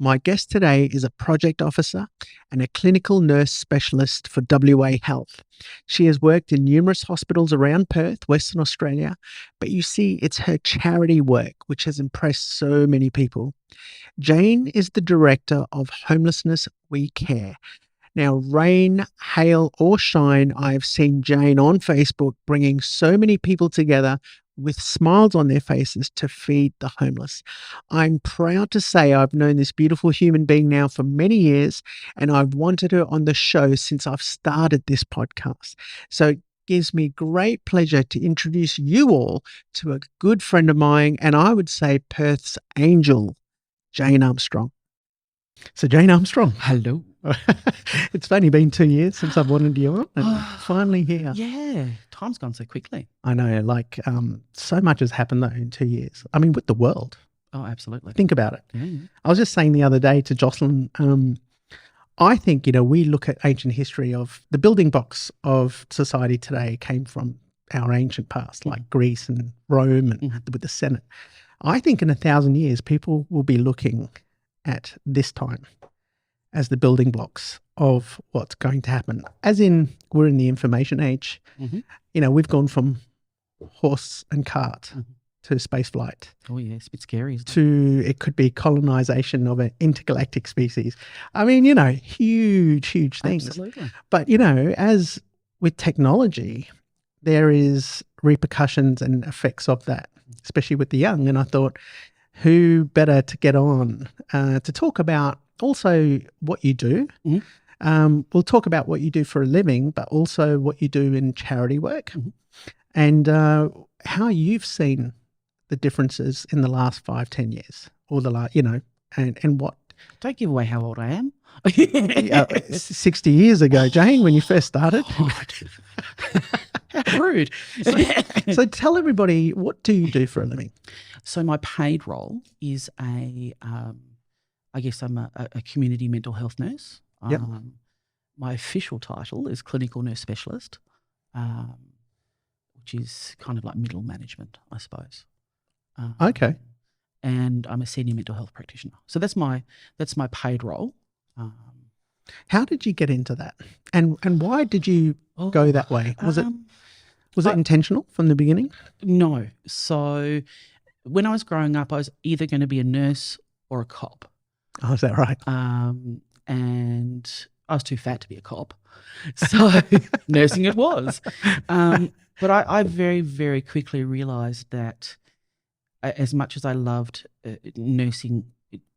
My guest today is a project officer and a clinical nurse specialist for WA Health. She has worked in numerous hospitals around Perth, Western Australia, but you see, it's her charity work which has impressed so many people. Jane is the director of Homelessness We Care. Now, rain, hail, or shine, I have seen Jane on Facebook bringing so many people together with smiles on their faces to feed the homeless. I'm proud to say I've known this beautiful human being now for many years, and I've wanted her on the show since I've started this podcast. So it gives me great pleasure to introduce you all to a good friend of mine, and I would say Perth's angel, Jane Armstrong. So Jane Armstrong. Hello. It's only been 2 years since I've wanted you on, and finally here. Yeah, time's gone so quickly. I know, so much has happened though in 2 years. I mean, with the world. Oh, absolutely. Think about it. Yeah. I was just saying the other day to Jocelyn, I think, we look at ancient history of the building blocks of society today came from our ancient past, like Greece and Rome and with the Senate. I think in 1,000 years, people will be looking at this time as the building blocks of what's going to happen. As in, we're in the information age. We've gone from horse and cart to space flight. Oh, yeah, it's a bit scary, isn't it? To it could be colonization of an intergalactic species. I mean, huge things. Absolutely. But, as with technology, there is repercussions and effects of that, especially with the young. And I thought, who better to get on to talk about also what you do. We'll talk about what you do for a living, but also what you do in charity work and how you've seen the differences in the last 5-10 years or and what. Don't give away how old I am. 60 years ago, Jane, when you first started. How rude. So tell everybody, what do you do for a living? So my paid role is I guess I'm a community mental health nurse. Yep. My official title is clinical nurse specialist, which is kind of like middle management, I suppose. Okay. And I'm a senior mental health practitioner. So that's my paid role. How did you get into that? And why did you go that way? Was it intentional from the beginning? No. So when I was growing up, I was either going to be a nurse or a cop. Oh, is that right? And I was too fat to be a cop. So nursing it was. But I very, very quickly realised that as much as I loved nursing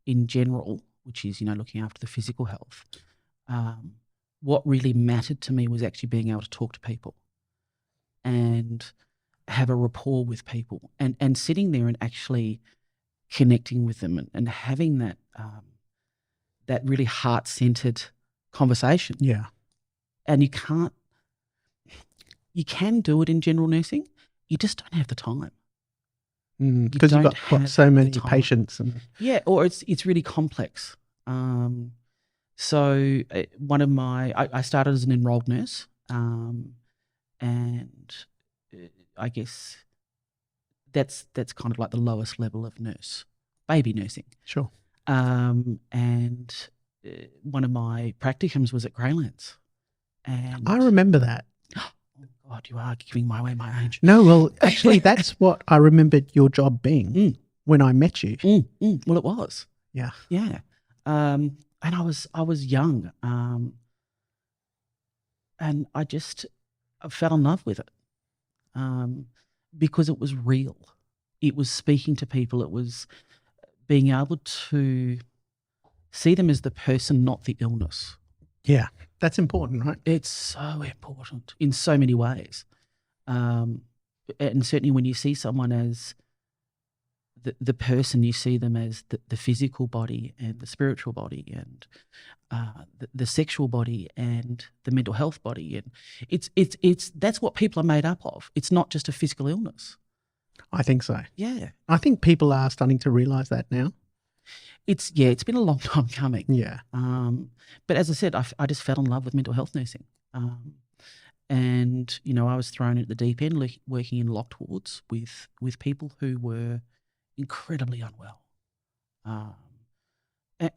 in general, which is, looking after the physical health, what really mattered to me was actually being able to talk to people and have a rapport with people and sitting there and actually connecting with them and having that that really heart-centered conversation. Yeah. And you can do it in general nursing. You just don't have the time. Because you've got so many patients. Yeah, or it's really complex. So one of I started as an enrolled nurse, and I guess that's kind of like the lowest level of nurse, baby nursing. Sure. And one of my practicums was at Graylands. And I remember that. Oh God, you are giving my age. No, well, actually, that's what I remembered your job being when I met you. Well, it was. Yeah. Yeah. And I was young, and I fell in love with it because it was real. It was speaking to people. It was being able to see them as the person, not the illness. Yeah, that's important, right? It's so important in so many ways. And certainly when you see someone as the person, you see them as the physical body and the spiritual body and the sexual body and the mental health body. And it's that's what people are made up of. It's not just a physical illness. I think so. Yeah. I think people are starting to realise that now. It's been a long time coming. Yeah. But as I said, I just fell in love with mental health nursing. And, I was thrown at the deep end working in locked wards with people who were incredibly unwell.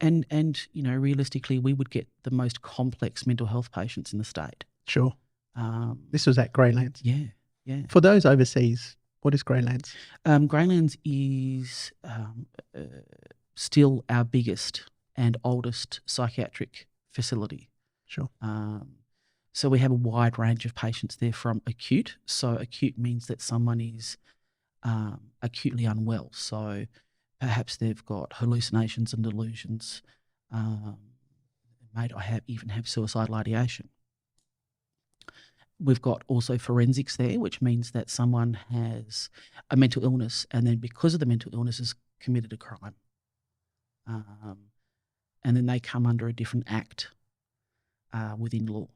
And realistically, we would get the most complex mental health patients in the state. Sure. Um, This was at Graylands. yeah. For those overseas, what is Graylands? Graylands is still our biggest and oldest psychiatric facility. Sure. So we have a wide range of patients there from acute. So acute means that someone is acutely unwell. So perhaps they've got hallucinations and delusions. Even have suicidal ideation. We've got also forensics there, which means that someone has a mental illness and then because of the mental illness has committed a crime. And then they come under a different act within law.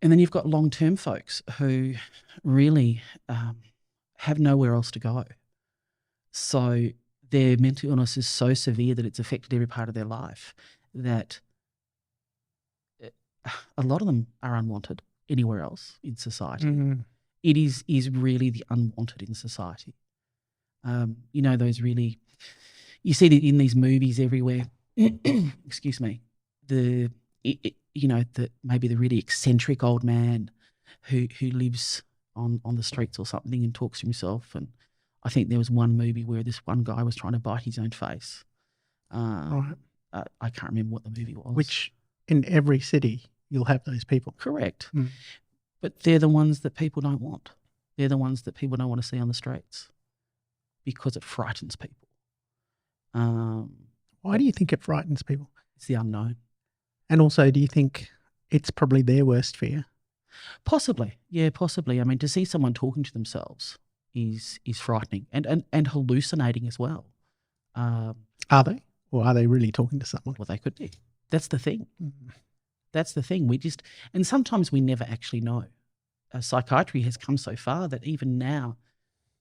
And then you've got long-term folks who really have nowhere else to go. So their mental illness is so severe that it's affected every part of their life that a lot of them are unwanted anywhere else in society. Mm-hmm. It is really the unwanted in society. Those really, you see it in these movies everywhere. Excuse me. Maybe the really eccentric old man who lives on the streets or something and talks to himself. And I think there was one movie where this one guy was trying to bite his own face. Right. I can't remember what the movie was. Which in every city you'll have those people. Correct. Mm. But they're the ones that people don't want. They're the ones that people don't want to see on the streets because it frightens people. Why do you think it frightens people? It's the unknown. And also, do you think it's probably their worst fear? Possibly. Yeah, possibly. I mean, to see someone talking to themselves is frightening and hallucinating as well. Are they? Or are they really talking to someone? Well, they could be. That's the thing. Mm. That's the thing. And sometimes we never actually know. Psychiatry has come so far that even now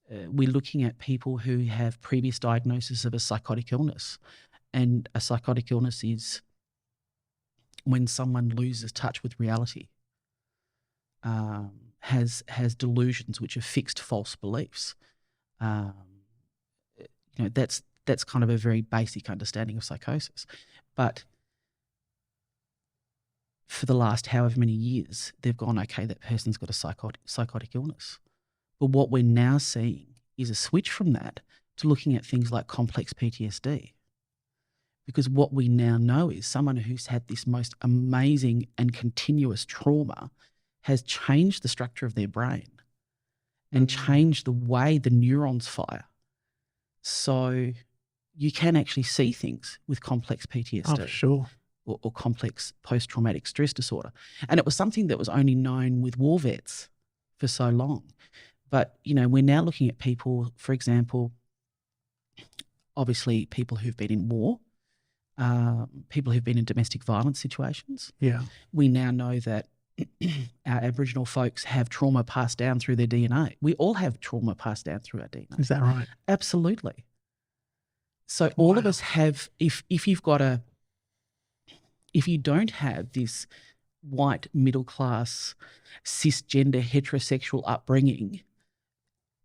we're looking at people who have previous diagnosis of a psychotic illness. And a psychotic illness is when someone loses touch with reality, has delusions which are fixed false beliefs. That's kind of a very basic understanding of psychosis. But for the last however many years, they've gone, okay, that person's got a psychotic illness. But what we're now seeing is a switch from that to looking at things like complex PTSD. Because what we now know is someone who's had this most amazing and continuous trauma has changed the structure of their brain and changed the way the neurons fire. So you can actually see things with complex PTSD. Oh, sure. Or complex post-traumatic stress disorder. And it was something that was only known with war vets for so long. But, we're now looking at people, for example, obviously people who've been in war, people who've been in domestic violence situations. Yeah. We now know that our Aboriginal folks have trauma passed down through their DNA. We all have trauma passed down through our DNA. Is that right? Absolutely. So all of us have, if you don't have this white middle class cisgender heterosexual upbringing,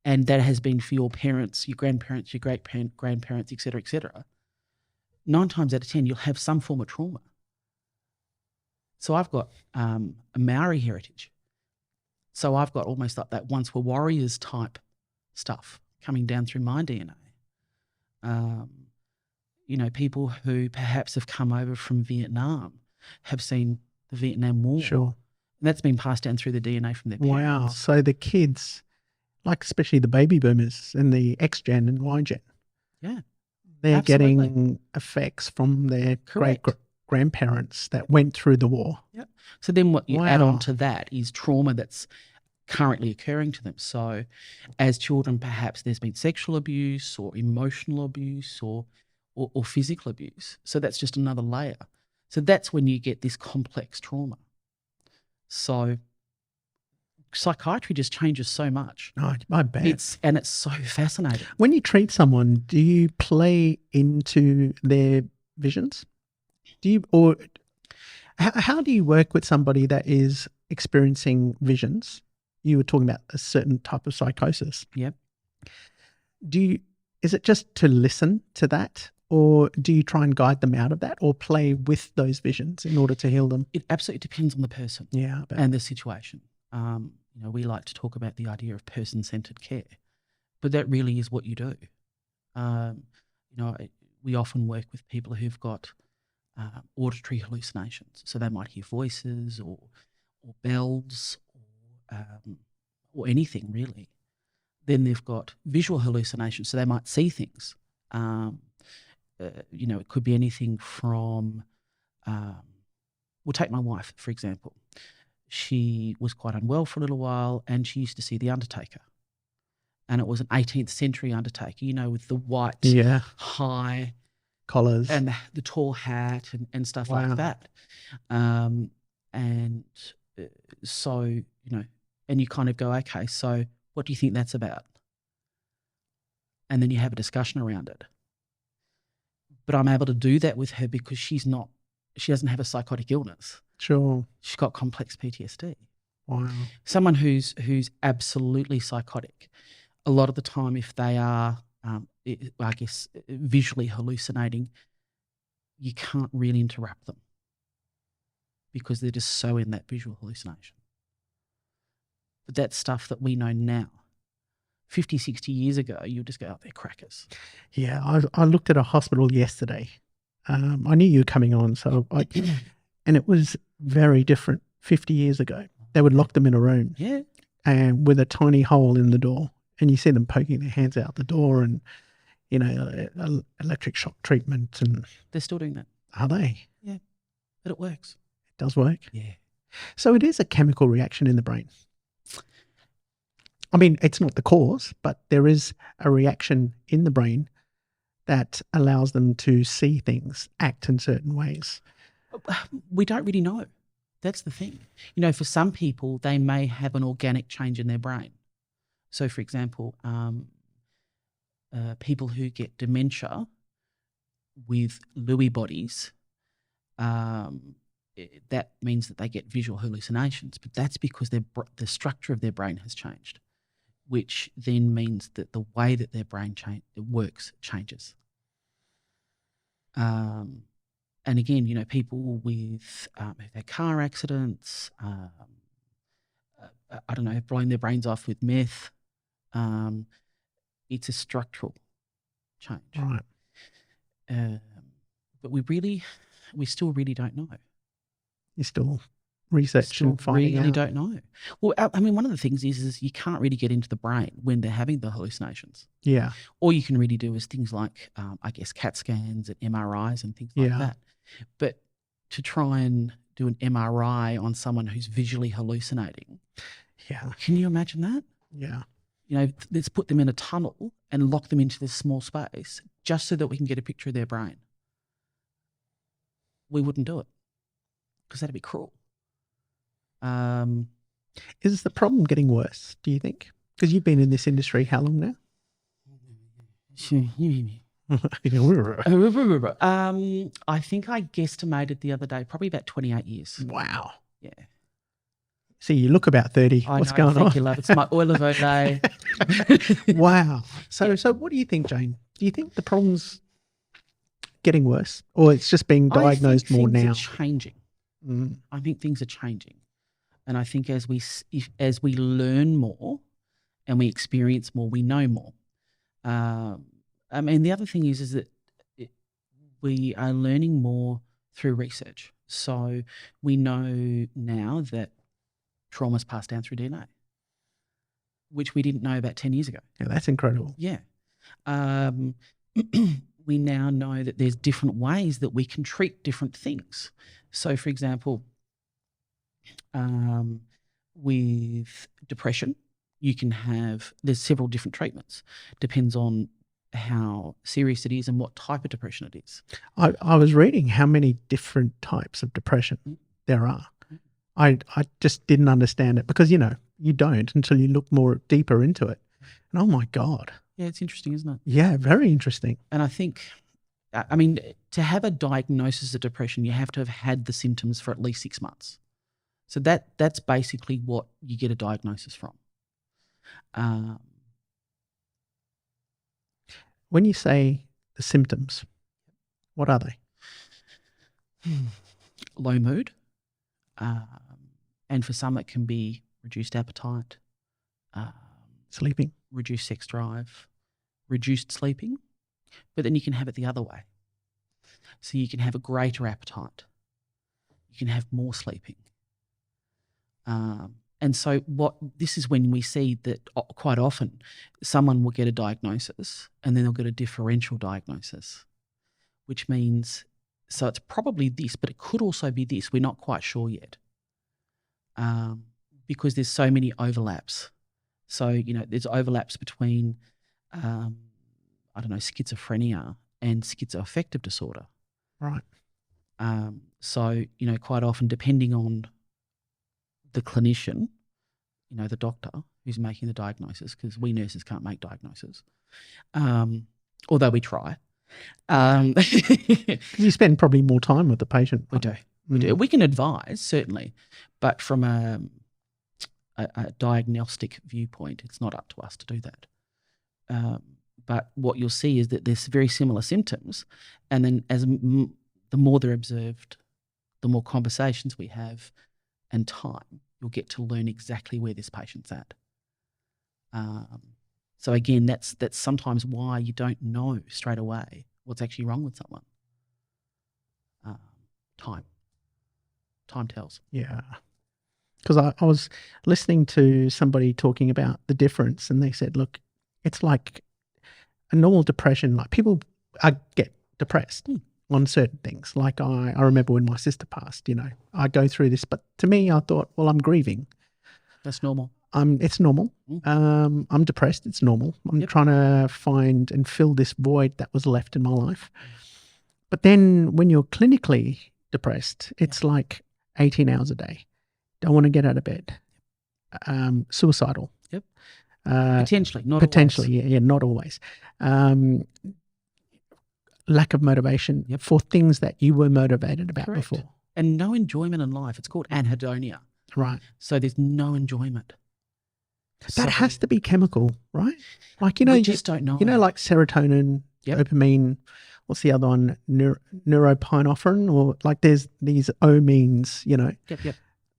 and that has been for your parents, your grandparents, your great-grandparents, et cetera, 9 times out of 10 you'll have some form of trauma. So I've got a Maori heritage. So I've got almost like that once were warriors type stuff coming down through my DNA. People who perhaps have come over from Vietnam have seen the Vietnam War. Sure. And that's been passed down through the DNA from their parents. Wow. So the kids, like especially the baby boomers and the X-gen and Y-gen, yeah, they're absolutely. getting effects from their Correct. great-grandparents that went through the war. Yeah. So then what you add Wow. on to that is trauma that's currently occurring to them. So as children, perhaps there's been sexual abuse or emotional abuse or physical abuse. So that's just another layer. So that's when you get this complex trauma. So psychiatry just changes so much. Oh, I bet. It's so fascinating. When you treat someone, do you play into their visions? How do you work with somebody that is experiencing visions? You were talking about a certain type of psychosis. Yep. Is it just to listen to that or do you try and guide them out of that or play with those visions in order to heal them? It absolutely depends on the person Yeah. and the situation. We like to talk about the idea of person-centered care, but that really is what you do. We often work with people who've got auditory hallucinations, so they might hear voices or bells or anything really. Then they've got visual hallucinations, so they might see things. It could be anything from, we'll take my wife, for example. She was quite unwell for a little while and she used to see the Undertaker. And it was an 18th century Undertaker, with the white, high collars and the tall hat and stuff like that. So, and you kind of go, okay, so what do you think that's about? And then you have a discussion around it. But I'm able to do that with her because she doesn't have a psychotic illness. Sure. She's got complex PTSD. Wow. Someone who's absolutely psychotic, a lot of the time if they are, visually hallucinating, you can't really interrupt them because they're just so in that visual hallucination. But that's stuff that we know now. 50, 60 years ago, you would just go, oh, they're crackers. Yeah, I looked at a hospital yesterday. I knew you were coming on, and it was very different 50 years ago. They would lock them in a room, and with a tiny hole in the door, and you see them poking their hands out the door, and electric shock treatment, and they're still doing that. Are they? Yeah, but it works. It does work. Yeah. So it is a chemical reaction in the brain. I mean, it's not the cause, but there is a reaction in the brain that allows them to see things, act in certain ways. We don't really know. That's the thing. For some people, they may have an organic change in their brain. So, for example, people who get dementia with Lewy bodies, that means that they get visual hallucinations, but that's because the structure of their brain has changed, which then means that the way that their brain works changes. And again, people with who've had car accidents, have blown their brains off with meth. It's a structural change. Right. But we still really don't know. You're still researching and finding out. Really don't know. Well, I mean, one of the things is you can't really get into the brain when they're having the hallucinations. Yeah. All you can really do is things like, CAT scans and MRIs and things like that. But to try and do an MRI on someone who's visually hallucinating, can you imagine that? Yeah. Let's put them in a tunnel and lock them into this small space just so that we can get a picture of their brain. We wouldn't do it because that'd be cruel. Is the problem getting worse, do you think? Because you've been in this industry how long now? I think I guesstimated the other day, probably about 28 years. Wow. Yeah. See, you look about 30. What's going on? Thank you, love. It's my oil of day. Wow. So what do you think, Jane? Do you think the problem's getting worse, or it's just being diagnosed more now? I think things are changing. I think things are changing. And I think as we learn more and we experience more, we know more. The other thing is that we are learning more through research. So we know now that trauma's passed down through DNA, which we didn't know about 10 years ago. Yeah, that's incredible. Yeah. We now know that there's different ways that we can treat different things. So, for example, with depression, there's several different treatments. Depends on how serious it is and what type of depression it is. I was reading how many different types of depression there are. I just didn't understand it because, you don't until you look more deeper into it. And oh my God. Yeah, it's interesting, isn't it? Yeah, very interesting. And I think, to have a diagnosis of depression, you have to have had the symptoms for at least 6 months. So that's basically what you get a diagnosis from. When you say the symptoms, What are they? Low mood, and for some it can be reduced appetite, Sleeping. reduced sex drive, reduced sleeping, but then you can have it the other way. So you can have a greater appetite, you can have more sleeping. And so this is when we see that quite often someone will get a diagnosis and then they'll get a differential diagnosis, which means, so it's probably this, but it could also be this. We're not quite sure yet, because there's so many overlaps. So, there's overlaps between, schizophrenia and schizoaffective disorder. Right. So, quite often, depending on the clinician, the doctor who's making the diagnosis, because we nurses can't make diagnoses, although we try. You spend probably more time with the patient. We do. We can advise, certainly, but from a diagnostic viewpoint, it's not up to us to do that. But what you'll see is that there's very similar symptoms, and then the more they're observed, the more conversations we have and time, you'll get to learn exactly where this patient's at. So again, that's sometimes why you don't know straight away what's actually wrong with someone. Time tells. Yeah. Because I was listening to somebody talking about the difference, and they said, look, it's like a normal depression. Like people get depressed on certain things. Like I remember when my sister passed, I go through this, but to me, I thought, well, I'm grieving. That's normal. It's normal. I'm depressed. It's normal. I'm trying to find and fill this void that was left in my life. But then when you're clinically depressed, it's like 18 hours a day. Don't want to get out of bed. Suicidal. Yep. Potentially, not potentially, always. Yeah, not always. Lack of motivation for things that you were motivated about before. And no enjoyment in life. It's called anhedonia. Right. So there's no enjoyment. That has to be chemical, right? Like, we just don't know. Like serotonin, dopamine, what's the other one? Neuropinephrine, or like there's these O-means, Yep.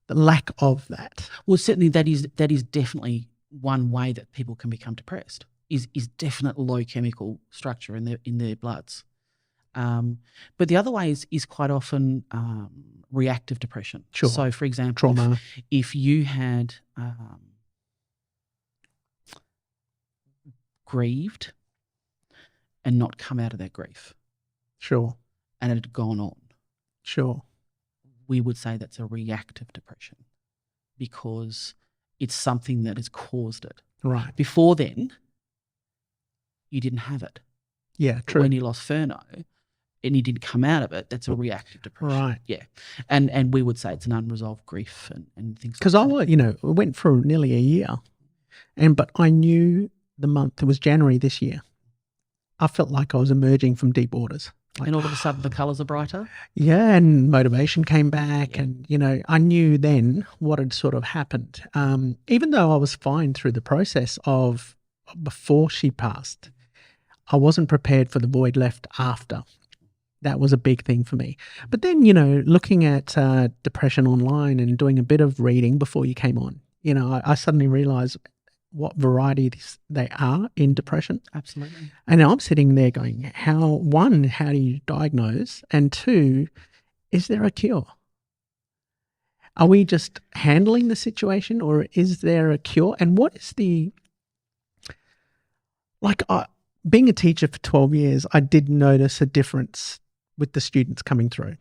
The lack of that. Well, certainly that is definitely one way that people can become depressed is definite low chemical structure in their bloods. But the other way is quite often reactive depression. Sure. So, for example, trauma. If you had grieved and not come out of that grief. Sure. And it had gone on. Sure. We would say that's a reactive depression because it's something that has caused it. Right. Before then, you didn't have it. Yeah, But true. when you lost Furno and you didn't come out of it, that's a reactive depression. Right. Yeah. And we would say it's an unresolved grief and things like that. Because I went for nearly a year, but I knew the month, it was January this year. I felt like I was emerging from deep waters. Like, and all of a sudden the colours are brighter? Yeah, and motivation came back and, I knew then what had sort of happened. Even though I was fine through the process of before she passed, I wasn't prepared for the void left after. That was a big thing for me. But then, looking at depression online and doing a bit of reading before you came on, I suddenly realised what variety they are in depression. Absolutely. And I'm sitting there going, how do you diagnose? And two, is there a cure? Are we just handling the situation or is there a cure? And what is being a teacher for 12 years, I did notice a difference with the students coming through.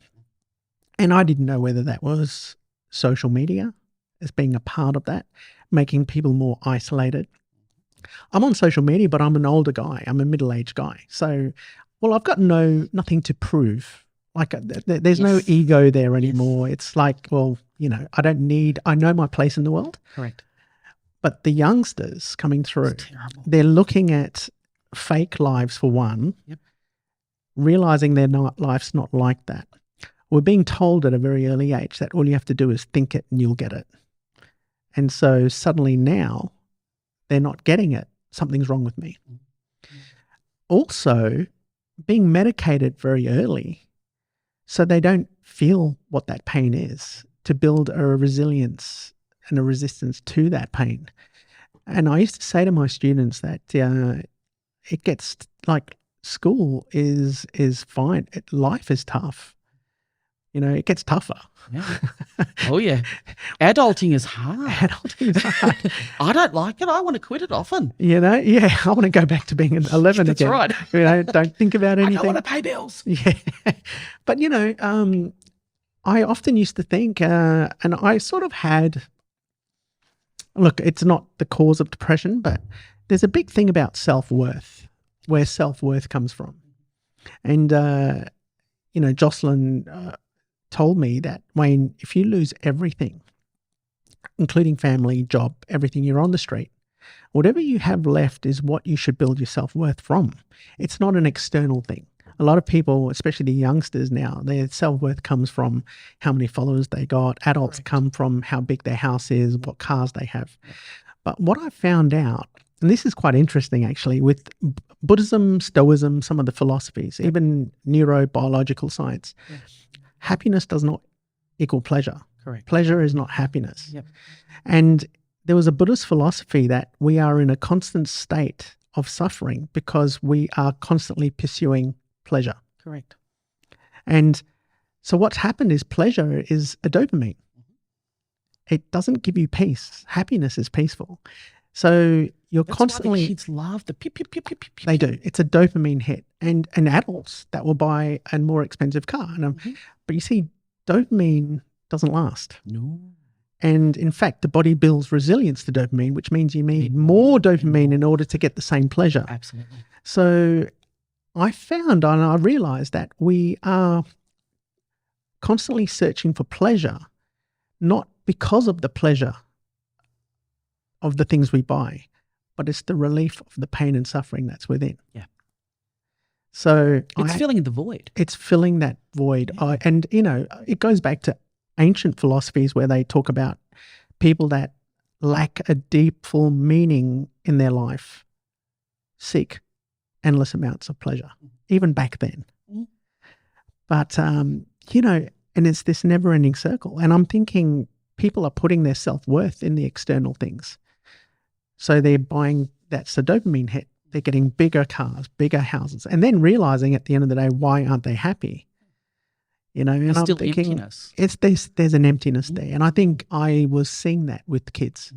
And I didn't know whether that was social media as being a part of that, making people more isolated. I'm on social media, but I'm an older guy. I'm a middle-aged guy. So, I've got nothing to prove. Like there's no ego there anymore. It's like, I know my place in the world. Correct. But the youngsters coming through, it's terrible. They're looking at fake lives for one, realizing their life's not like that. We're being told at a very early age that all you have to do is think it and you'll get it. And so suddenly now they're not getting it. Something's wrong with me. Also, being medicated very early so they don't feel what that pain is, to build a resilience and a resistance to that pain. And I used to say to my students that it gets like school is fine. Life is tough. It gets tougher. Yeah. Oh, yeah. Adulting is hard. Adulting is hard. I don't like it. I want to quit it often. Yeah, I want to go back to being an 11 That's again. right. Don't think about anything. I don't want to pay bills. Yeah. But, I often used to think, and I sort of had, look, it's not the cause of depression, but there's a big thing about self-worth, where self-worth comes from. And, Jocelyn told me that, Wayne, if you lose everything, including family, job, everything, you're on the street, whatever you have left is what you should build your self-worth from. It's not an external thing. A lot of people, especially the youngsters now, their self-worth comes from how many followers they got. Adults come from how big their house is, what cars they have. But what I found out, and this is quite interesting actually, with Buddhism, Stoicism, some of the philosophies, even neurobiological science, happiness does not equal pleasure. Correct. Pleasure is not happiness. Yep. And there was a Buddhist philosophy that we are in a constant state of suffering because we are constantly pursuing pleasure. Correct. And so what's happened is pleasure is a dopamine. It doesn't give you peace. Happiness is peaceful. So you're That's constantly... why the kids love the pew, pew, pew, pew, pew, pew. They do. It's a dopamine hit. And adults that will buy a more expensive car. But you see, dopamine doesn't last. No. And in fact, the body builds resilience to dopamine, which means you need more dopamine in order to get the same pleasure. Absolutely. So I found and I realized that we are constantly searching for pleasure, not because of the pleasure of the things we buy, but it's the relief of the pain and suffering that's within. Yeah. So it's filling the void. It's filling that void. Yeah. And, it goes back to ancient philosophies where they talk about people that lack a deep, full meaning in their life seek endless amounts of pleasure, even back then. But, and it's this never-ending circle. And I'm thinking people are putting their self-worth in the external things. So they're buying, that's the dopamine hit. They're getting bigger cars, bigger houses, and then realizing at the end of the day, why aren't they happy? And There's I'm still thinking emptiness. There's an emptiness there. And I think I was seeing that with kids.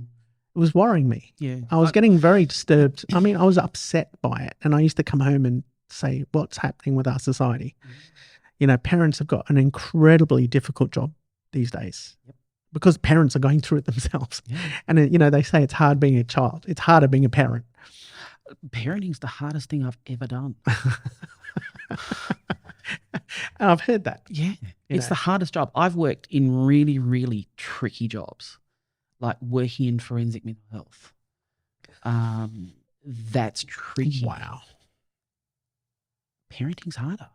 It was worrying me. Yeah. I was getting very disturbed. I mean, I was upset by it. And I used to come home and say, what's happening with our society? Parents have got an incredibly difficult job these days. Yep. Because parents are going through it themselves. Yeah. And, they say it's hard being a child. It's harder being a parent. Parenting's the hardest thing I've ever done. And I've heard that. Yeah. It's the hardest job. I've worked in really, really tricky jobs, like working in forensic mental health. That's tricky. Wow. Parenting's harder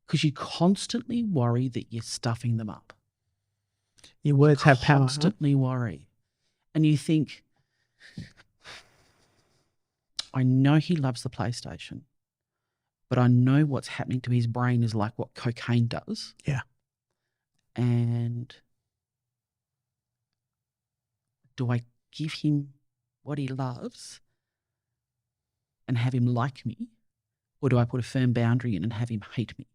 because you constantly worry that you're stuffing them up. Your words have power. Constantly worry. And you think, I know he loves the PlayStation, but I know what's happening to his brain is like what cocaine does. Yeah. And do I give him what he loves and have him like me? Or do I put a firm boundary in and have him hate me?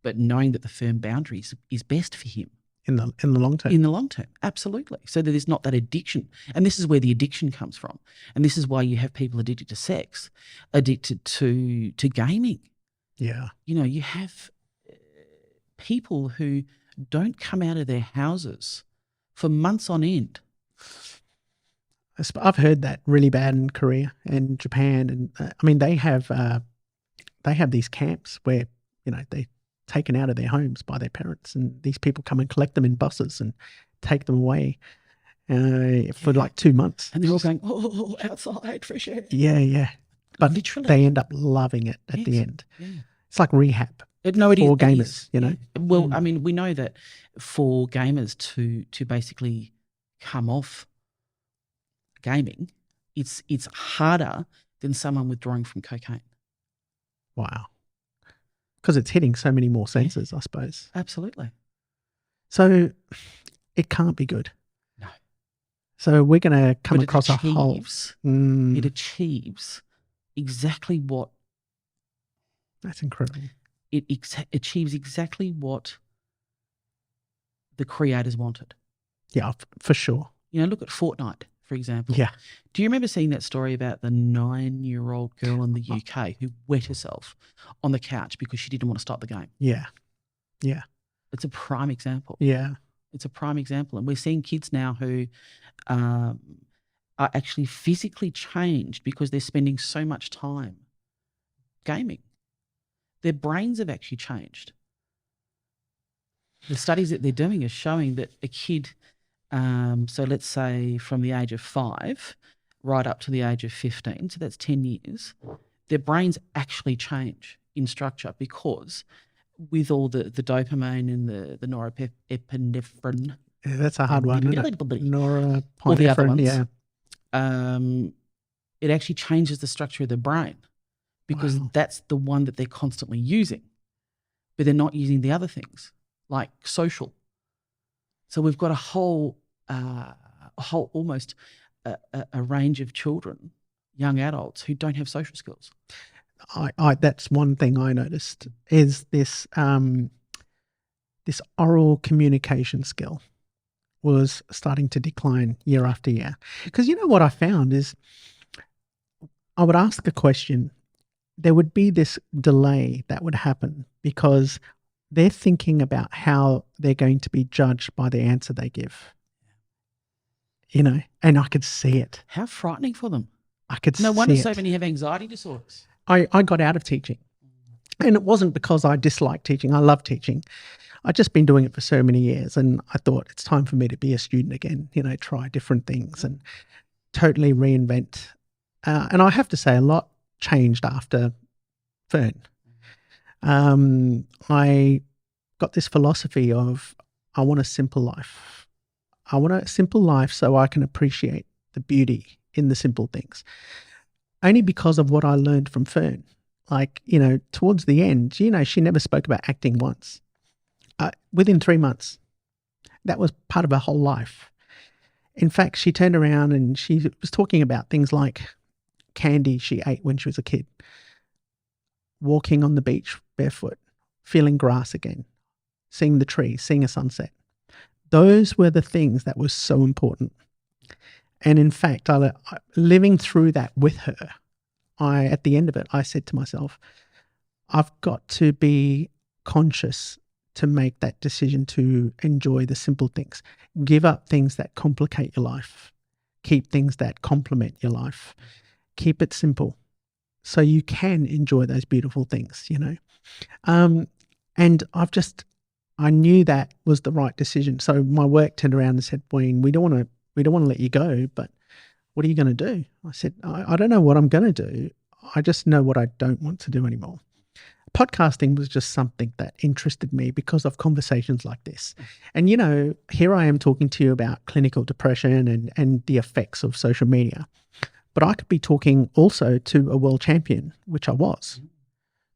But knowing that the firm boundary is best for him. In the long term. In the long term, absolutely. So that there's not that addiction. And this is where the addiction comes from. And this is why you have people addicted to sex, addicted to gaming. Yeah. You have people who don't come out of their houses for months on end. I've heard that really bad in Korea and Japan. And they have these camps where, they taken out of their homes by their parents, and these people come and collect them in buses and take them away for like 2 months. And they're all going, oh, outside, fresh air. Yeah. But literally, they end up loving it at the end. Yeah. It's like rehab for gamers, Yeah. Well, we know that for gamers to basically come off gaming, it's harder than someone withdrawing from cocaine. Wow. Because it's hitting so many more senses, I suppose. Absolutely. So it can't be good. No. So we're going to come But across a whole... it achieves exactly what... That's incredible. It achieves exactly what the creators wanted. Yeah, for sure. Look at Fortnite, for example. Yeah. Do you remember seeing that story about the 9-year-old girl in the UK who wet herself on the couch because she didn't want to stop the game? Yeah. Yeah. It's a prime example. Yeah. It's a prime example. And we're seeing kids now who are actually physically changed because they're spending so much time gaming. Their brains have actually changed. The studies that they're doing are showing that a kid, so let's say from the age of 5 right up to the age of 15, so that's 10 years, their brains actually change in structure because with all the dopamine and the norepinephrine. Yeah, that's a hard one, isn't it? Norepinephrine, all the other ones. yeah. It actually changes the structure of the brain because that's the one that they're constantly using, but they're not using the other things like social. So we've got a whole almost a range of children, young adults who don't have social skills. That's one thing I noticed is this this oral communication skill was starting to decline year after year. Because what I found is I would ask a question, there would be this delay that would happen because they're thinking about how they're going to be judged by the answer they give. And I could see it. How frightening for them. I could see it. No wonder so many have anxiety disorders. I got out of teaching. And it wasn't because I disliked teaching. I love teaching. I'd just been doing it for so many years and I thought it's time for me to be a student again, try different things and totally reinvent. And I have to say a lot changed after Fern. I got this philosophy of I want a simple life. I want a simple life so I can appreciate the beauty in the simple things. Only because of what I learned from Fern. Like, towards the end, she never spoke about acting once. Within 3 months, that was part of her whole life. In fact, she turned around and she was talking about things like candy she ate when she was a kid, walking on the beach barefoot, feeling grass again, seeing the trees, seeing a sunset. Those were the things that were so important. And in fact, living through that with her, at the end of it, I said to myself, I've got to be conscious to make that decision to enjoy the simple things. Give up things that complicate your life. Keep things that complement your life. Keep it simple so you can enjoy those beautiful things, And I knew that was the right decision. So my work turned around and said, Wayne, we don't want to let you go, but what are you going to do? I said, I don't know what I'm going to do. I just know what I don't want to do anymore. Podcasting was just something that interested me because of conversations like this. And, here I am talking to you about clinical depression and the effects of social media. But I could be talking also to a world champion, which I was,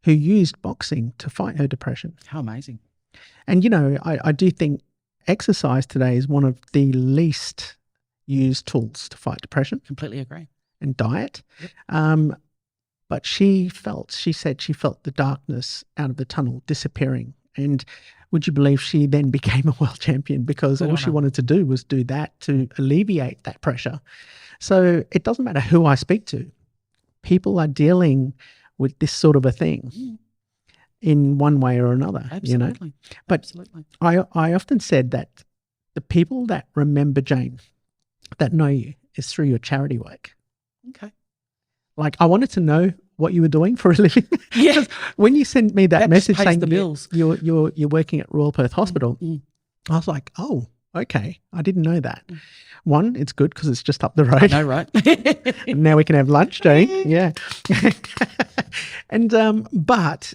who used boxing to fight her depression. How amazing. And, I do think exercise today is one of the least used tools to fight depression. Completely agree. And diet. Yep. But she said she felt the darkness out of the tunnel disappearing. And would you believe she then became a world champion because all she wanted to do was do that to alleviate that pressure. So it doesn't matter who I speak to. People are dealing with this sort of a thing in one way or another. Absolutely. But absolutely. I often said that the people that remember Jane, that know you, is through your charity work. Okay. Like, I wanted to know what you were doing for a living. Yeah. When you sent me that message saying the bills. You're working at Royal Perth Hospital, Mm. I was like, oh, okay. I didn't know that. One, it's good because it's just up the road. I know, right? And now we can have lunch, Jane. Yeah. And but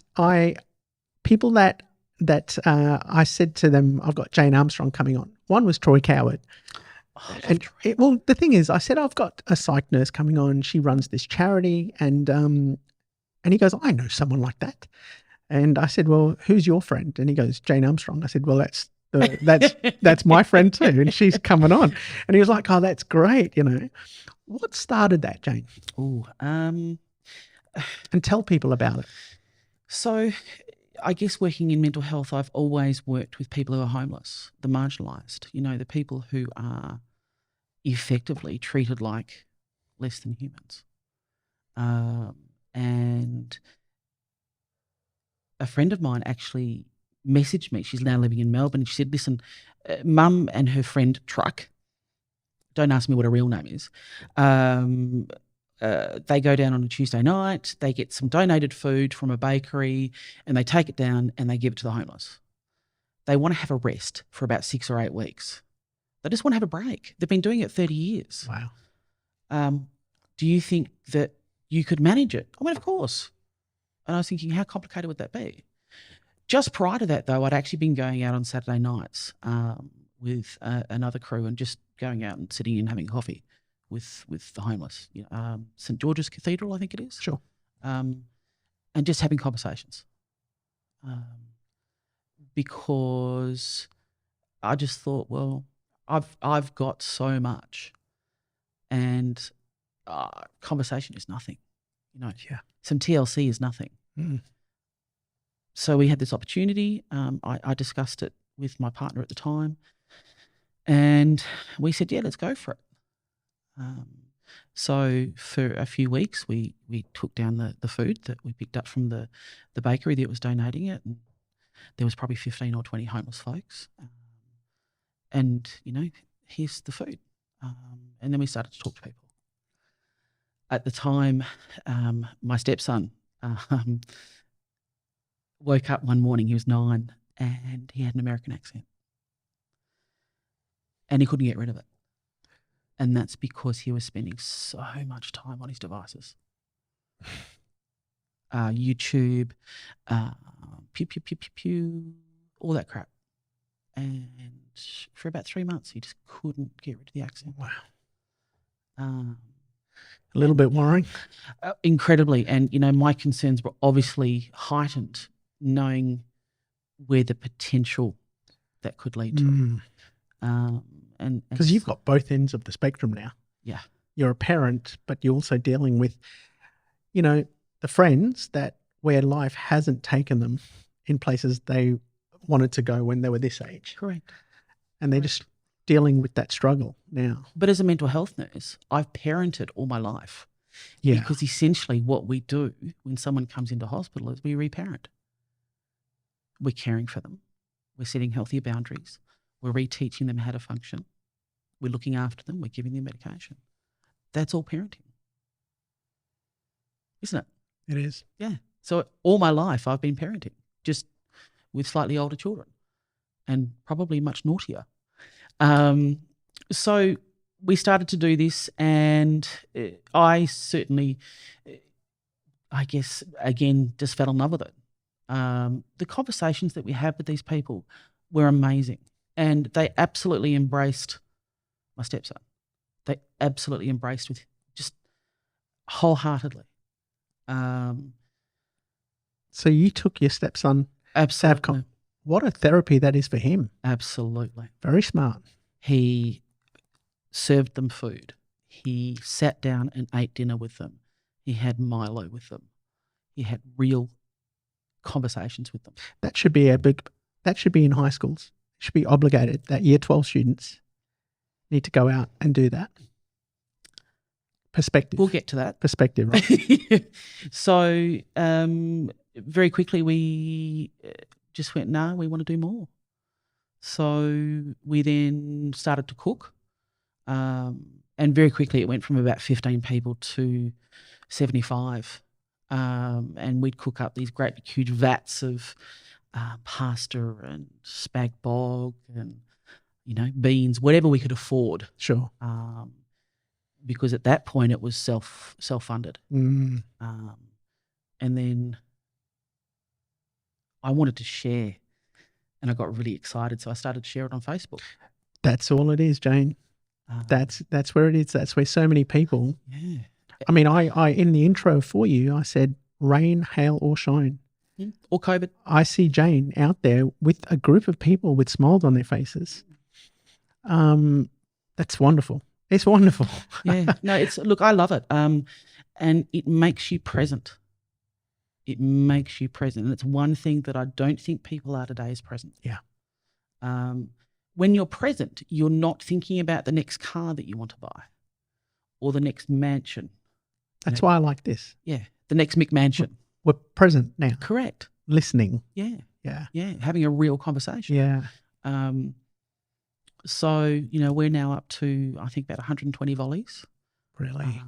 people that I said to them, I've got Jane Armstrong coming on. One was Troy Coward. And the thing is, I said, I've got a psych nurse coming on. She runs this charity and And he goes, I know someone like that. And I said, well, who's your friend? And he goes, Jane Armstrong. I said, well, that's my friend too, and she's coming on. And he was like, oh, that's great, What started that, Jane? Oh, And tell people about it. so I guess working in mental health, I've always worked with people who are homeless, the marginalised, the people who are effectively treated like less than humans. And a friend of mine actually messaged me. She's now living in Melbourne. And she said, listen, Mum and her friend Truck, don't ask me what her real name is, they go down on a Tuesday night, they get some donated food from a bakery, and they take it down and they give it to the homeless. They want to have a rest for about 6 or 8 weeks. They just want to have a break. They've been doing it 30 years. Wow. Do you think that you could manage it? I went, of course. And I was thinking, how complicated would that be? Just prior to that, though, I'd actually been going out on Saturday nights with another crew and just going out and sitting and having coffee with the homeless. St George's Cathedral, I think it is. Sure. And just having conversations. Because I just thought, well, I've got so much, and conversation is nothing. Yeah. Some TLC is nothing. Mm. So we had this opportunity. I discussed it with my partner at the time, and we said, yeah, let's go for it. So for a few weeks, we took down the food that we picked up from the bakery that was donating it, and there was probably 15 or 20 homeless folks. And, here's the food. And then we started to talk to people. At the time, my stepson woke up one morning, he was 9, and he had an American accent. And he couldn't get rid of it. And that's because he was spending so much time on his devices. YouTube, pew, pew, pew, pew, pew, all that crap. And for about 3 months, he just couldn't get rid of the accent. Wow. A little bit worrying. Incredibly. And, my concerns were obviously heightened, knowing where the potential that could lead to. And because you've got both ends of the spectrum now. Yeah. You're a parent, but you're also dealing with, the friends where life hasn't taken them in places they wanted to go when they were this age. Correct. And they're just dealing with that struggle now. But as a mental health nurse, I've parented all my life. Yeah. Because essentially what we do when someone comes into hospital is we reparent. We're caring for them. We're setting healthier boundaries. We're reteaching them how to function. We're looking after them. We're giving them medication. That's all parenting. Isn't it? It is. Yeah. So all my life I've been parenting, just with slightly older children and probably much naughtier. So we started to do this, and I certainly, I guess, again, just fell in love with it. The conversations that we had with these people were amazing, and they absolutely embraced my stepson. They absolutely embraced with just wholeheartedly. So you took your stepson. Absolutely. What a therapy that is for him. Absolutely. Very smart. He served them food. He sat down and ate dinner with them. He had Milo with them. He had real conversations with them. That should be in high schools. It should be obligated that year 12 students need to go out and do that. Perspective. We'll get to that. Perspective, right? So very quickly we just went, no, we want to do more. So we then started to cook, and very quickly it went from about 15 people to 75. And we'd cook up these great big huge vats of pasta and spag bog and, beans, whatever we could afford. Sure. Because at that point it was self-funded. Mm. And then I wanted to share, and I got really excited, so I started to share it on Facebook. That's all it is, Jane. That's where it is. That's where so many people. Yeah. I mean, I in the intro for you, I said rain, hail, or shine. Or COVID. I see Jane out there with a group of people with smiles on their faces. That's wonderful. It's wonderful. Yeah. No, look, I love it. And it makes you present. It makes you present. And it's one thing that I don't think people are today is present. Yeah. When you're present, you're not thinking about the next car that you want to buy or the next mansion. That's why I like this. Yeah. The next McMansion. We're present now. Correct. Listening. Yeah. Yeah. Yeah. Having a real conversation. Yeah. So, we're now up to, I think, about 120 volleys. Really?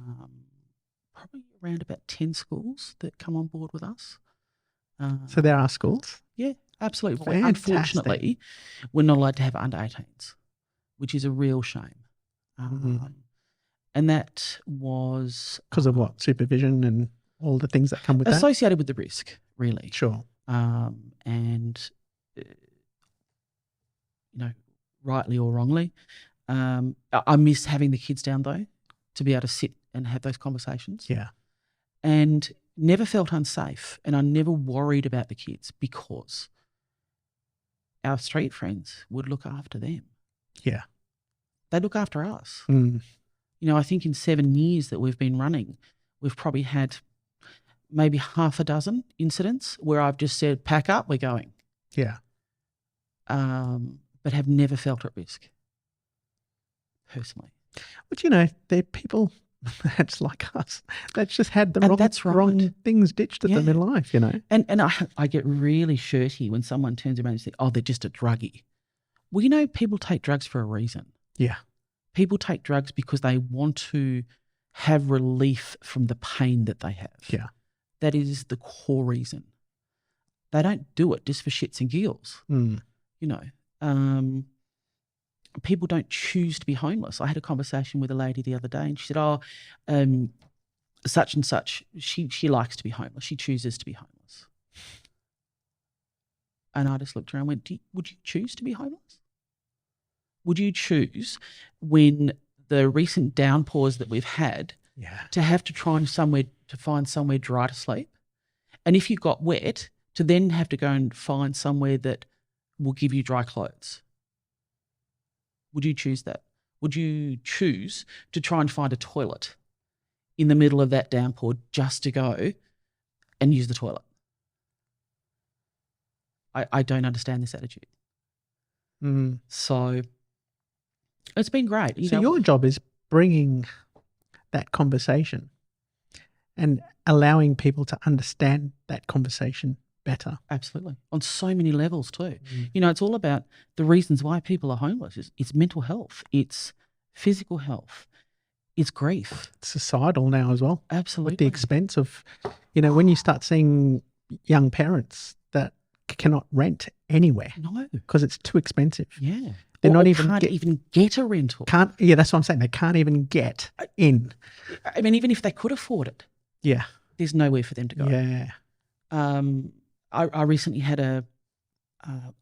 Probably around about 10 schools that come on board with us. So there are schools? Yeah, absolutely. Fantastic. Unfortunately, we're not allowed to have under 18s, which is a real shame. And that was... Because of what? Supervision and all the things that come with that? Associated with the risk, really. Sure. And, rightly or wrongly, I miss having the kids down, though, to be able to sit and have those conversations. Yeah. And never felt unsafe, and I never worried about the kids because our street friends would look after them. Yeah. They look after us. Mm. I think in 7 years that we've been running, we've probably had maybe half a dozen incidents where I've just said, pack up, we're going. Yeah. But have never felt at risk, personally. But, there are people that's like us that's just had the wrong things ditched at them in life, And I get really shirty when someone turns around and says, oh, they're just a druggie. Well, people take drugs for a reason. Yeah. People take drugs because they want to have relief from the pain that they have. Yeah. That is the core reason. They don't do it just for shits and giggles. Mm. People don't choose to be homeless. I had a conversation with a lady the other day and she said, such and such, she likes to be homeless. She chooses to be homeless. And I just looked around and went, would you choose to be homeless? Would you choose when the recent downpours that we've had to have to try and find somewhere dry to sleep? And if you got wet, to then have to go and find somewhere that will give you dry clothes? Would you choose that? Would you choose to try and find a toilet in the middle of that downpour just to go and use the toilet? I don't understand this attitude. Mm. So it's been great. So your job is bringing that conversation and allowing people to understand that conversation better. Absolutely. On so many levels too. It's all about the reasons why people are homeless. It's mental health. It's physical health. It's grief. It's societal now as well. Absolutely. At the expense of, when you start seeing young parents that cannot rent anywhere. No. Because it's too expensive. Yeah. They're not can't even get a rental. That's what I'm saying. They can't even get in. I mean, even if they could afford it. Yeah. There's nowhere for them to go. Yeah. I recently had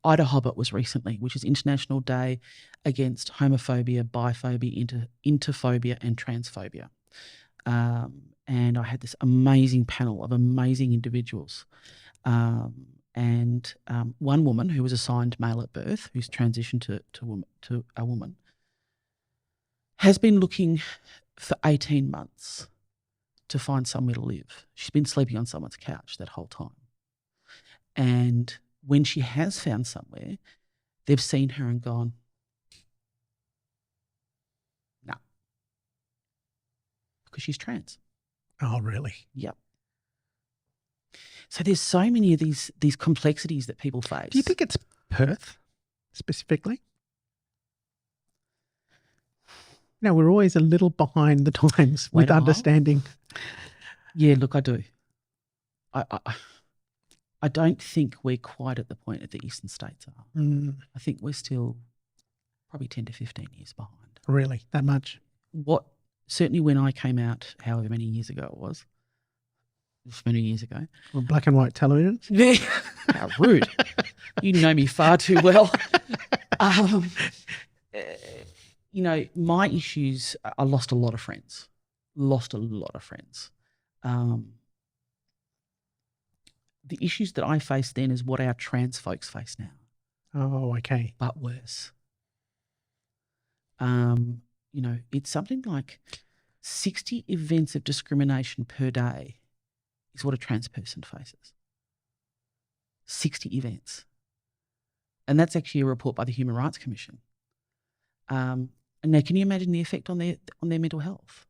Ida Hobbit was recently, which is International Day Against Homophobia, Biphobia, Interphobia and Transphobia. And I had this amazing panel of amazing individuals. And one woman who was assigned male at birth, who's transitioned to a woman, has been looking for 18 months to find somewhere to live. She's been sleeping on someone's couch that whole time. And when she has found somewhere, they've seen her and gone, no. Because she's trans. Oh, really? Yep. So there's so many of these complexities that people face. Do you think it's Perth specifically? We're always a little behind the times with understanding. Yeah, look, I do. I don't think we're quite at the point that the eastern states are. Mm. I think we're still probably 10 to 15 years behind. Really? That much? Certainly when I came out, however many years ago it was many years ago. Well, black and white televisions? Yeah. How rude. You know me far too well. My issues, I lost a lot of friends. the issues that I faced then is what our trans folks face now, Oh, okay. but worse. It's something like 60 events of discrimination per day is what a trans person faces. 60 events. And that's actually a report by the Human Rights Commission. And now, can you imagine the effect on their mental health?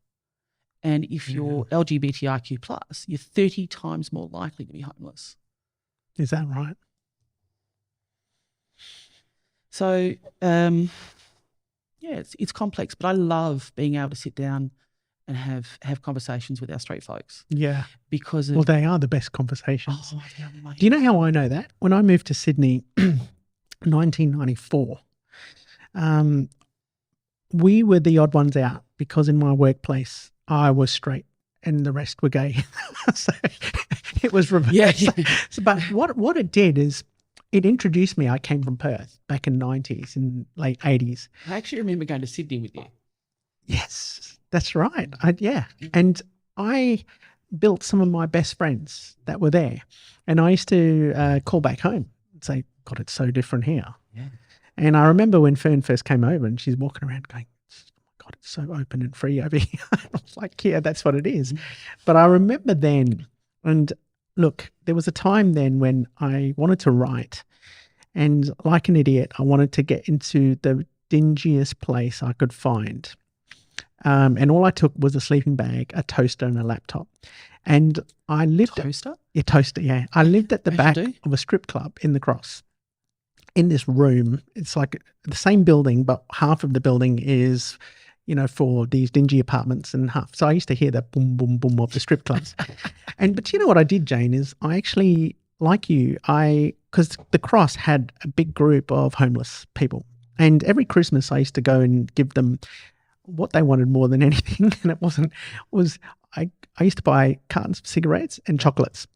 And if you're LGBTIQ+, you're 30 times more likely to be homeless. Is that right? So, it's complex, but I love being able to sit down and have conversations with our straight folks. Yeah. Because Well, they are the best conversations. Oh, they're amazing. Do you know how I know that? When I moved to Sydney, 1994, we were the odd ones out because in my workplace I was straight and the rest were gay. So it was reversed. Yeah. But what it did is it introduced me. I came from Perth back in the 90s and late 80s. I actually remember going to Sydney with you. Yes, that's right. And I built some of my best friends that were there. And I used to call back home and say, God, it's so different here. Yeah. And I remember when Fern first came over and she's walking around going, oh my God, it's so open and free over here. I was like, yeah, that's what it is. But I remember then, and look, there was a time then when I wanted to write and like an idiot, I wanted to get into the dingiest place I could find. And all I took was a sleeping bag, a toaster and a laptop. And I lived Toaster? Toaster, yeah. I lived at the As you back do. of a strip club in the Cross. In this room, it's like the same building, but half of the building is, for these dingy apartments and half. So I used to hear the boom, boom, boom of the strip clubs. But you know what I did, Jane, is I actually, like you, because the Cross had a big group of homeless people. And every Christmas I used to go and give them what they wanted more than anything. And I used to buy cartons of cigarettes and chocolates.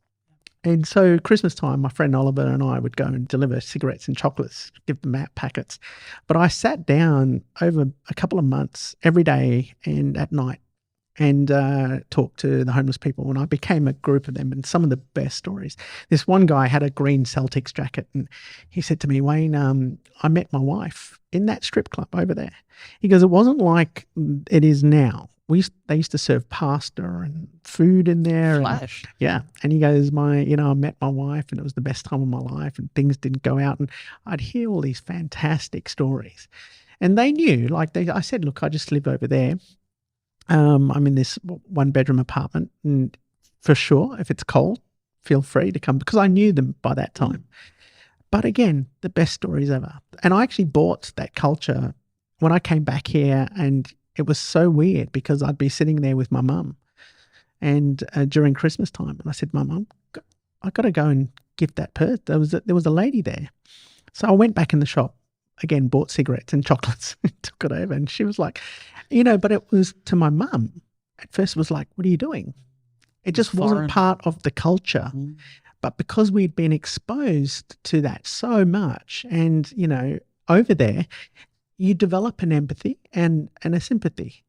And so Christmas time, my friend Oliver and I would go and deliver cigarettes and chocolates, give them out packets. But I sat down over a couple of months every day and at night and talked to the homeless people. And I became a group of them and some of the best stories. This one guy had a green Celtics jacket and he said to me, Wayne, I met my wife in that strip club over there. He goes, it wasn't like it is now. They used to serve pasta and food in there. Flash. And he goes, I met my wife and it was the best time of my life and things didn't go out. And I'd hear all these fantastic stories. And they knew, I said, look, I just live over there. I'm in this 1-bedroom apartment and for sure, if it's cold, feel free to come because I knew them by that time. But again, the best stories ever. And I actually bought that culture when I came back here and it was so weird because I'd be sitting there with my mum and during Christmas time and I said, Mum, I got to go and gift that Perth. There was a lady there. So I went back in the shop, again, bought cigarettes and chocolates, took it over and she was like, but it was to my mum. At first it was like, what are you doing? It just wasn't part of the culture. But because we'd been exposed to that so much and, over there, you develop an empathy and a sympathy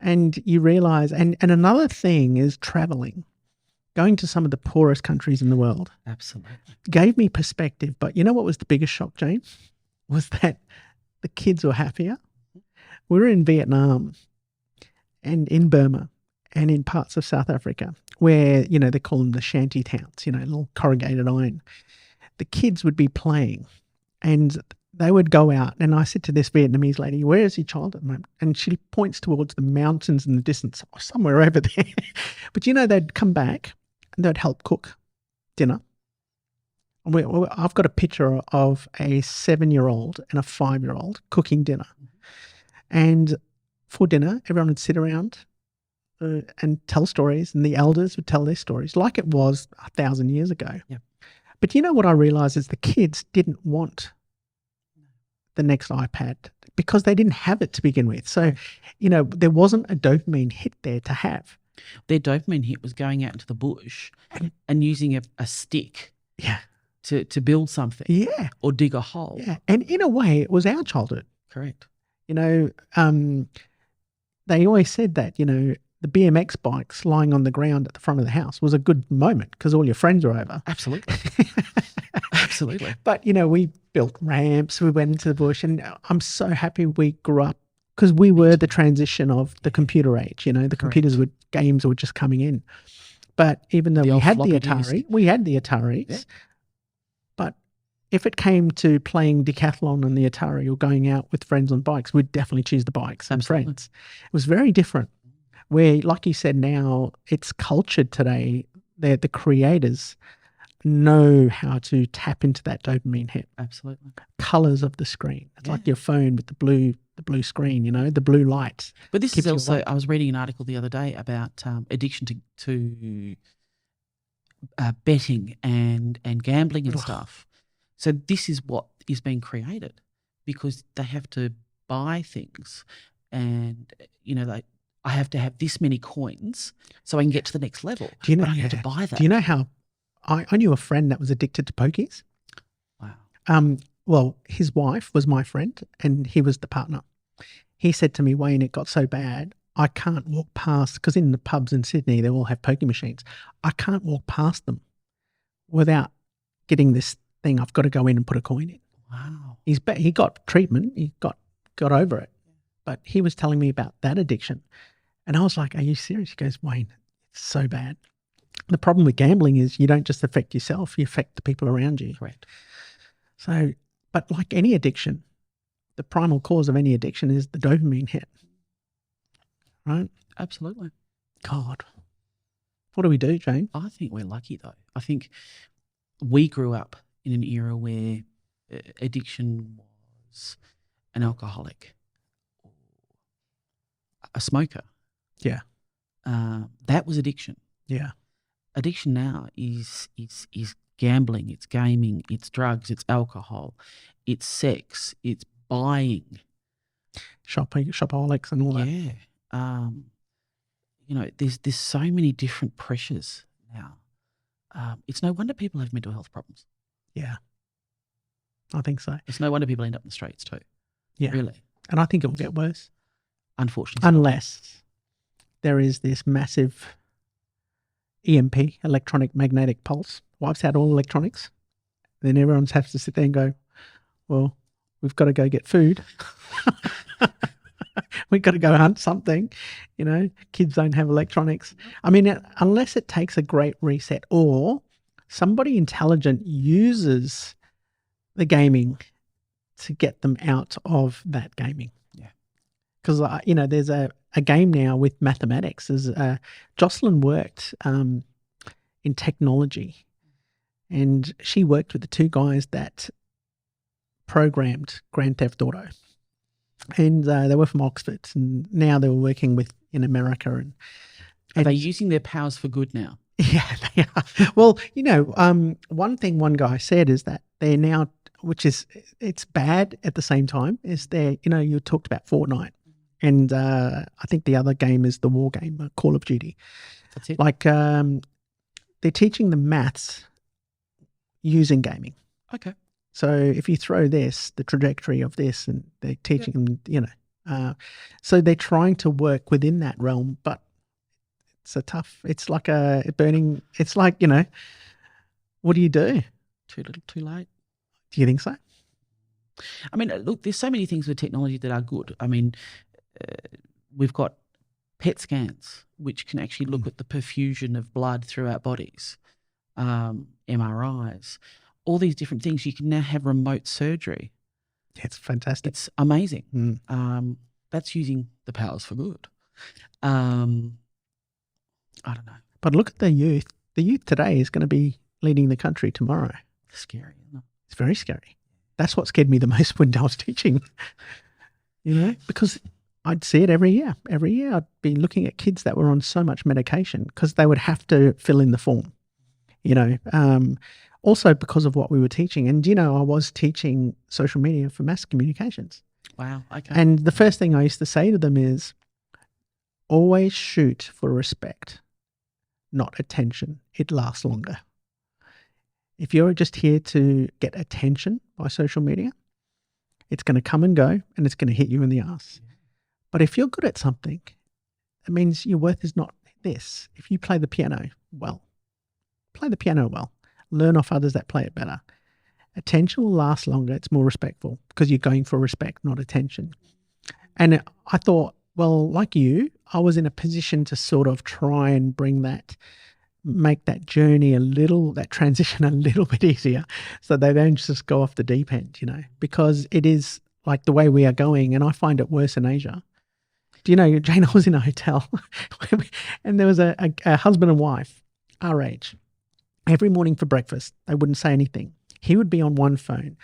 and you realize, and another thing is traveling, going to some of the poorest countries in the world. Absolutely. Gave me perspective. But you know what was the biggest shock, Jane? Was that the kids were happier. We were in Vietnam and in Burma and in parts of South Africa where, they call them the shanty towns, little corrugated iron. The kids would be playing and they would go out and I said to this Vietnamese lady, where is your child at the moment? And she points towards the mountains in the distance, somewhere over there. But they'd come back and they'd help cook dinner. I've got a picture of a 7-year-old and a 5-year-old cooking dinner. And for dinner, everyone would sit around and tell stories and the elders would tell their stories like it was 1,000 years ago. Yep. But what I realized is the kids didn't want the next iPad because they didn't have it to begin with. So, there wasn't a dopamine hit there to have. Their dopamine hit was going out into the bush and using a stick to build something. Yeah. Or dig a hole. Yeah. And in a way, it was our childhood. Correct. They always said that, the BMX bikes lying on the ground at the front of the house was a good moment because all your friends were over. Absolutely. Absolutely. But, we built ramps, we went into the bush, and I'm so happy we grew up because we were the transition of the computer age. The games were just coming in. But even though we had the Ataris, Yeah. but if it came to playing decathlon on the Atari or going out with friends on bikes, we'd definitely choose the bikes and Absolutely. friends. It was very different. Where, like you said, now it's cultured today. The creators know how to tap into that dopamine hit. Absolutely. Colors of the screen. It's Yeah. like your phone with the blue screen, the blue light. But this Keeps is you also, awake. I was reading an article the other day about addiction to betting and gambling and Ugh. stuff. So this is what is being created because they have to buy things and, I have to have this many coins so I can get to the next level. Do you know? But I need to buy that. Do you know how I knew a friend that was addicted to pokies? Wow. Well, his wife was my friend and he was the partner. He said to me, Wayne, it got so bad, I can't walk past, because in the pubs in Sydney, they all have pokie machines. I can't walk past them without getting this thing. I've got to go in and put a coin in. Wow. He got treatment. He got over it. But he was telling me about that addiction. And I was like, are you serious? He goes, Wayne, it's so bad. The problem with gambling is you don't just affect yourself, you affect the people around you. Correct. So, but like any addiction, the primal cause of any addiction is the dopamine hit. Right? Absolutely. God. What do we do, Jane? I think we're lucky though. I think we grew up in an era where addiction was an alcoholic, a smoker. Yeah. That was addiction. Yeah. Addiction now is gambling, it's gaming, it's drugs, it's alcohol, it's sex, it's buying. Shopaholics and all that. Yeah. There's so many different pressures now. It's no wonder people have mental health problems. Yeah. I think so. It's no wonder people end up in the streets too. Yeah. Really. And I think it will get worse. Unfortunately. Unless there is this massive EMP, electronic magnetic pulse, wipes out all electronics. Then everyone has to sit there and go, well, we've got to go get food. We've got to go hunt something. Kids don't have electronics. I mean, unless it takes a great reset or somebody intelligent uses the gaming to get them out of that gaming. Yeah. Because, there's a game now with mathematics. Jocelyn worked in technology and she worked with the two guys that programmed Grand Theft Auto. And they were from Oxford and now they were working in America. And Are they using their powers for good now? Yeah, they are. Well, one thing one guy said is that they're now, which is, it's bad at the same time, is you talked about Fortnite. And I think the other game is the war game, Call of Duty. That's it. Like they're teaching them maths using gaming. Okay. So if you throw this, the trajectory of this, and they're teaching them, so they're trying to work within that realm, but it's like it's like, what do you do? Too little, too late. Do you think so? I mean, look, there's so many things with technology that are good. I mean, we've got PET scans, which can actually look at the perfusion of blood through our bodies, MRIs, all these different things. You can now have remote surgery. It's fantastic. It's amazing. That's using the powers for good. I don't know. But look at the youth. The youth today is going to be leading the country tomorrow. It's scary, isn't it? It's very scary. That's what scared me the most when I was teaching, because I'd see it every year. Every year I'd be looking at kids that were on so much medication because they would have to fill in the form, also because of what we were teaching. And, I was teaching social media for mass communications. Wow. Okay. And the first thing I used to say to them is always shoot for respect, not attention. It lasts longer. If you're just here to get attention by social media, it's going to come and go and it's going to hit you in the ass. But if you're good at something, it means your worth is not this. If you play the piano well, learn off others that play it better. Attention will last longer. It's more respectful because you're going for respect, not attention. And I thought, well, like you, I was in a position to sort of try and make that journey that transition a little bit easier so they don't just go off the deep end, because it is like the way we are going, and I find it worse in Asia. Do you know, Jane, I was in a hotel and there was a husband and wife, our age. Every morning for breakfast, they wouldn't say anything. He would be on one phone.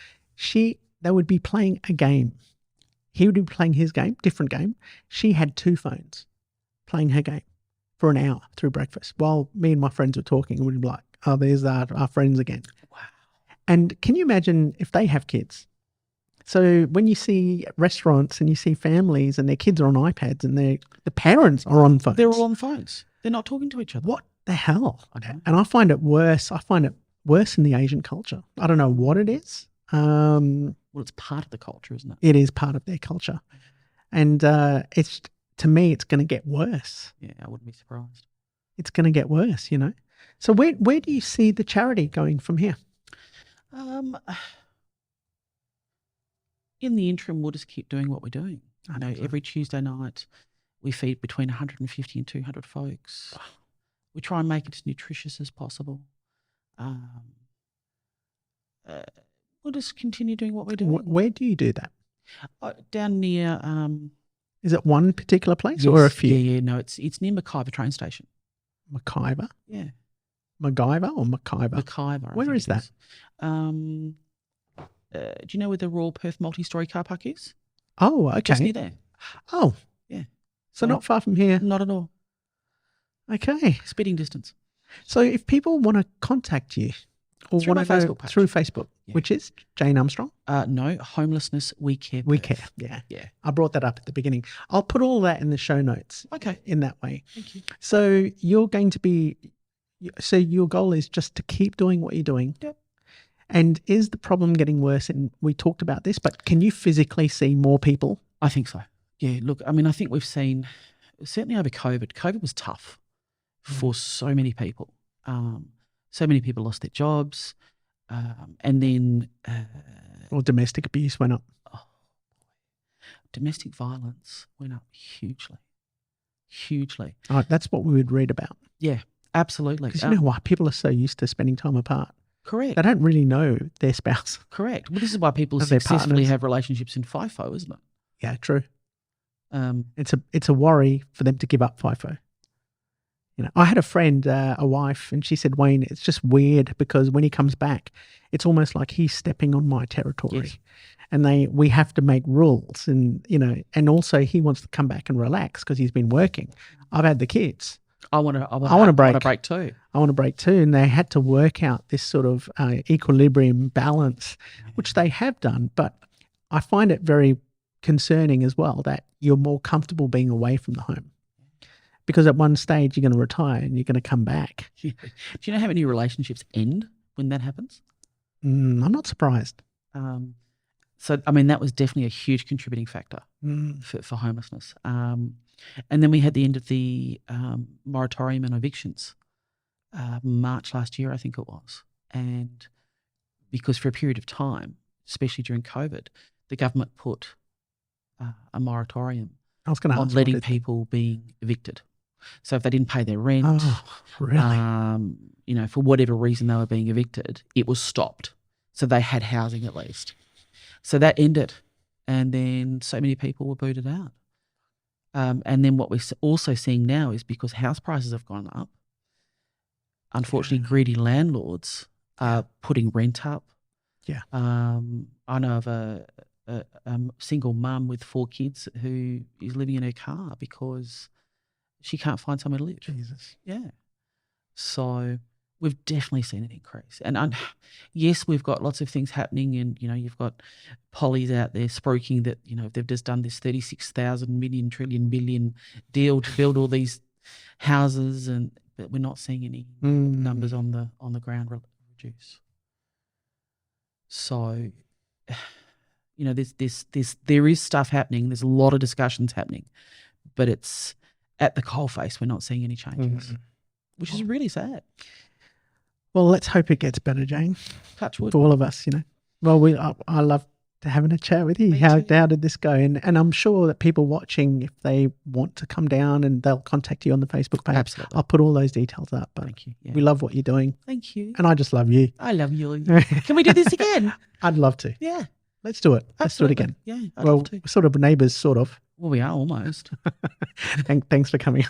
They would be playing a game. He would be playing his game, different game. She had two phones playing her game for an hour through breakfast while me and my friends were talking, and we'd be like, oh, there's our friends again. Wow. And can you imagine if they have kids? So when you see restaurants and you see families and their kids are on iPads and the parents are on phones. They're all on phones. They're not talking to each other. What the hell? I know. And I find it worse. I find it worse in the Asian culture. I don't know what it is. Well, it's part of the culture, isn't it? It is part of their culture. And to me, it's going to get worse. Yeah, I wouldn't be surprised. It's going to get worse, So where do you see the charity going from here? In the interim, we'll just keep doing what we're doing. I know every Tuesday night we feed between 150 and 200 folks. We try and make it as nutritious as possible. We'll just continue doing what we're doing. Where do you do that? Down near... is it one particular place or a few? Yeah, no, it's near Mackay train station. Mackay? Yeah. MacGyver or Mackay? Mackay. Where is that? Do you know where the Royal Perth multi-storey car park is? Oh, okay. Just near there. Oh. Yeah. So not far from here? Not at all. Okay. Spitting distance. So if people want to contact you or want to go Facebook page. Through Facebook, which is Jane Armstrong? No, Homelessness, We Care. We Perth. Care, Yeah. I brought that up at the beginning. I'll put all that in the show notes. Okay. In that way. Thank you. So your goal is just to keep doing what you're doing. Yep. And is the problem getting worse? And we talked about this, but can you physically see more people? I think so. Yeah, look, I mean, I think we've seen, certainly over COVID, COVID was tough for so many people. So many people lost their jobs. And then... or domestic abuse went up. Oh, domestic violence went up hugely. Hugely. Oh, that's what we would read about. Yeah, absolutely. Because you know why? People are so used to spending time apart. Correct. They don't really know their spouse. Correct. Well, this is why people Of their successfully partners. have relationships in FIFO, isn't it? Yeah, true. Um, It's a worry for them to give up FIFO. I had a friend, a wife, and she said, Wayne, it's just weird because when he comes back, it's almost like he's stepping on my territory. Yes. And we have to make rules, and and also he wants to come back and relax because he's been working. I've had the kids. I want to break. I want to break too. And they had to work out this sort of equilibrium balance, which they have done. But I find it very concerning as well that you're more comfortable being away from the home. Because at one stage you're going to retire and you're going to come back. Do you know how many relationships end when that happens? I'm not surprised. So, I mean, that was definitely a huge contributing factor for homelessness. And then we had the end of the moratorium on evictions, March last year, I think it was. And because for a period of time, especially during COVID, the government put a moratorium on letting people being evicted. So if they didn't pay their rent, really? For whatever reason they were being evicted, it was stopped. So they had housing at least. So that ended, and then so many people were booted out. And then what we're also seeing now is because house prices have gone up, unfortunately, greedy landlords are putting rent up. Yeah. I know of a single mum with 4 kids who is living in her car because she can't find somewhere to live. Jesus. Yeah. So we've definitely seen an increase. And yes, we've got lots of things happening, and, you've got Polly's out there spruiking that, they've just done this 36,000 million trillion billion deal to build all these houses, but we're not seeing any numbers on the ground reduce. So, there is stuff happening. There's a lot of discussions happening, but it's at the coalface, we're not seeing any changes, which is really sad. Well, let's hope it gets better, Jane. Touch wood. For all of us, Well, I love having a chat with you. Me How too. did this go? And I'm sure that people watching, if they want to come down, and they'll contact you on the Facebook page. Absolutely. I'll put all those details up. But Thank you. Yeah. we love what you're doing, Thank you. and I just love you. I love you. Can we do this again? I'd love to. Yeah. Let's do it. Let's do it Absolutely. again. Yeah. I'd Well, love to. we're sort of neighbours, sort of. Well, we are almost. Thanks for coming.